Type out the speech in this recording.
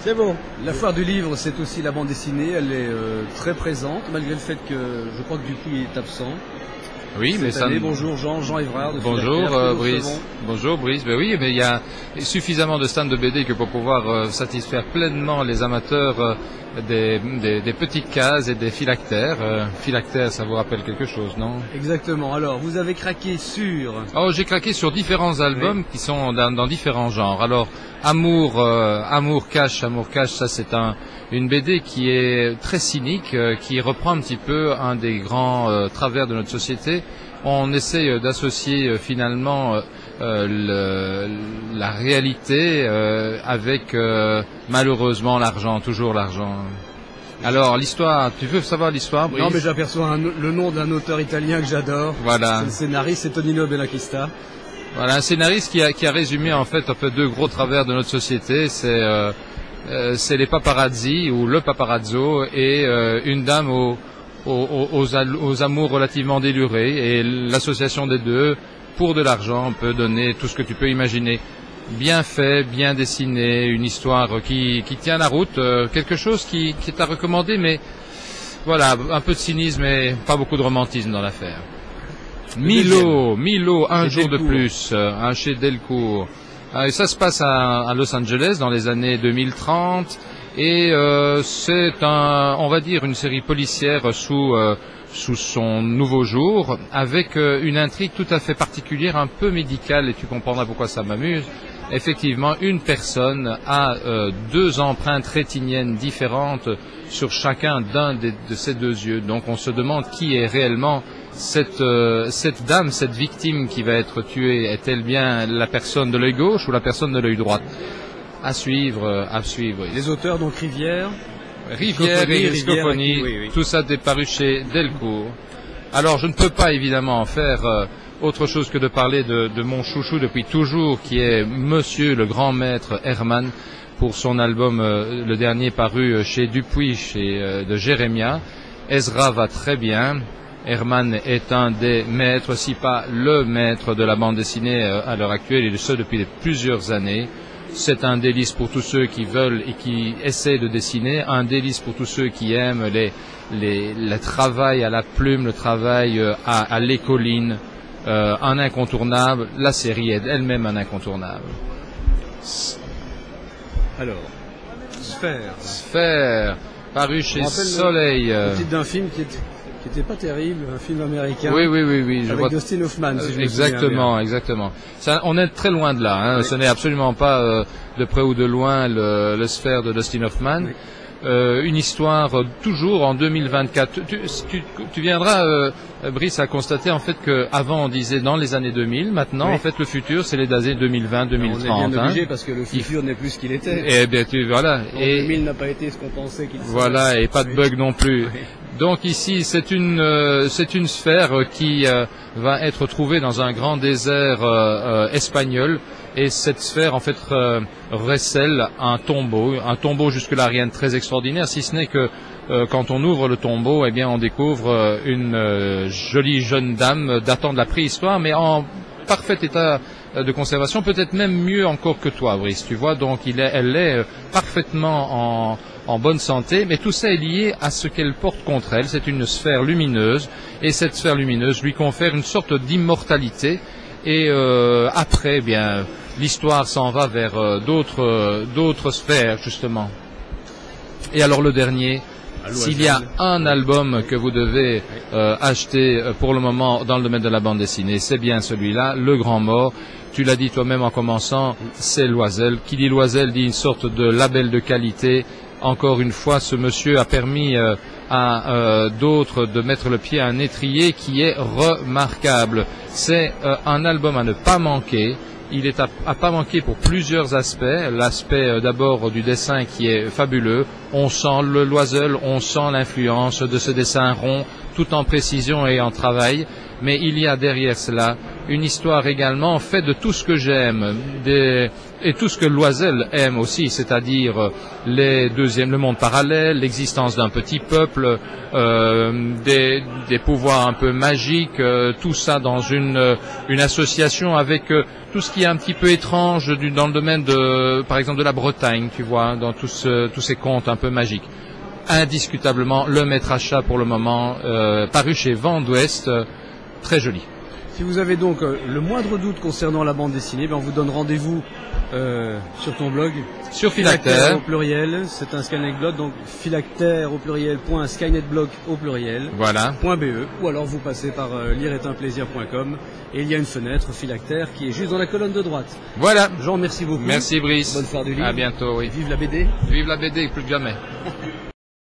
C'est bon. La foire du livre, c'est aussi la bande dessinée. Elle est très présente, malgré le fait que je crois que Dupuis est absent. Oui, mais ça. Bonjour Jean Évrard. Bonjour Brice. Bonjour Brice. Ben oui, mais il y a suffisamment de stands de BD que pour pouvoir satisfaire pleinement les amateurs des petites cases et des phylactères. Phylactères, ça vous rappelle quelque chose, non? Exactement. Alors, vous avez craqué sur... Oh, j'ai craqué sur différents albums qui sont dans différents genres. Alors, Amour cache, ça c'est une BD qui est très cynique, qui reprend un petit peu un des grands travers de notre société. On essaye d'associer finalement la réalité avec malheureusement l'argent, toujours l'argent. Alors l'histoire, tu veux savoir l'histoire, Brice? Non, mais j'aperçois le nom d'un auteur italien que j'adore. Voilà. C'est le scénariste, c'est Tonino Benacchista. Voilà, un scénariste qui a résumé en fait deux gros travers de notre société. C'est les paparazzi ou le paparazzo et une dame aux amours relativement délurés, et l'association des deux pour de l'argent peut donner tout ce que tu peux imaginer. Bien fait, bien dessiné, une histoire qui tient la route, quelque chose qui est à recommander, mais voilà, un peu de cynisme et pas beaucoup de romantisme dans l'affaire. Milo, un jour de plus, un chez Delcourt. Et ça se passe à Los Angeles dans les années 2030. Et c'est on va dire, une série policière sous son nouveau jour, avec une intrigue tout à fait particulière, un peu médicale, et tu comprendras pourquoi ça m'amuse. Effectivement, une personne a deux empreintes rétiniennes différentes sur chacun de ses deux yeux. Donc on se demande qui est réellement cette dame, cette victime qui va être tuée. Est-elle bien la personne de l'œil gauche ou la personne de l'œil droit? À suivre. Oui. Les auteurs, donc Rivière et Scoponi, oui. Tout ça paru chez Delcourt. Alors je ne peux pas évidemment faire autre chose que de parler de mon chouchou depuis toujours, qui est Monsieur le grand maître Herman, pour son album, le dernier paru chez Dupuis, de Jérémia. Ezra va très bien. Herman est un des maîtres, si pas le maître de la bande dessinée à l'heure actuelle, et ce depuis plusieurs années. C'est un délice pour tous ceux qui veulent et qui essaient de dessiner, un délice pour tous ceux qui aiment le travail à la plume, le travail à l'écoline, un incontournable. La série est elle-même un incontournable. Alors, Sphère, paru chez Soleil. Le titre d'un film qui était pas terrible, un film américain. Oui. Avec Dustin Hoffman. Si je exactement. Ça, on est très loin de là. Hein. Oui. Ce n'est absolument pas de près ou de loin le Sphère de Dustin Hoffman. Oui. Une histoire toujours en 2024. Tu viendras, Brice, à constater en fait que avant on disait dans les années 2000. Maintenant, en fait, le futur c'est les années 2020, 2030. On est bien obligé parce que le futur n'est plus ce qu'il était. Eh bien, voilà. Et 2000 n'a pas été ce qu'on pensait qu'il serait. Voilà, et pas de bug non plus. Oui. Donc ici, c'est une sphère qui va être trouvée dans un grand désert espagnol, et cette sphère en fait recèle un tombeau jusque-là rien de très extraordinaire, si ce n'est que quand on ouvre le tombeau, eh bien on découvre une jolie jeune dame datant de la préhistoire, mais en parfait état de conservation, peut-être même mieux encore que toi, Brice, tu vois. Donc elle est parfaitement en bonne santé, mais tout ça est lié à ce qu'elle porte contre elle. C'est une sphère lumineuse, et cette sphère lumineuse lui confère une sorte d'immortalité, et après, eh bien, l'histoire s'en va vers d'autres sphères, justement. Et alors le dernier, s'il y a un album que vous devez acheter pour le moment dans le domaine de la bande dessinée, c'est bien celui-là, Le Grand Mort. Tu l'as dit toi-même en commençant, c'est Loisel. Qui dit Loisel dit une sorte de label de qualité. Encore une fois, ce monsieur a permis à d'autres de mettre le pied à un étrier qui est remarquable. C'est un album à ne pas manquer. Il est à pas manquer pour plusieurs aspects. L'aspect d'abord du dessin qui est fabuleux. On sent le Loisel, on sent l'influence de ce dessin rond, tout en précision et en travail. Mais il y a derrière cela une histoire également faite de tout ce que j'aime, et tout ce que Loisel aime aussi, c'est-à-dire le monde parallèle, l'existence d'un petit peuple, des pouvoirs un peu magiques, tout ça dans une association avec tout ce qui est un petit peu étrange dans le domaine par exemple de la Bretagne, tu vois, dans tous ces contes un peu magiques. Indiscutablement le maître achat pour le moment, paru chez Vent d'Ouest, très joli. Si vous avez donc le moindre doute concernant la bande dessinée, on vous donne rendez-vous sur ton blog. Sur Philactère au pluriel, c'est un Skynet blog, donc philactère au pluriel, .skynetblog au pluriel, voilà. .be, ou alors vous passez par lireestunplaisir.com et il y a une fenêtre Philactère qui est juste dans la colonne de droite. Voilà. Jean, merci beaucoup. Merci Brice. Bonne foire du livre. À bientôt, oui. Vive la BD. Vive la BD, plus que jamais.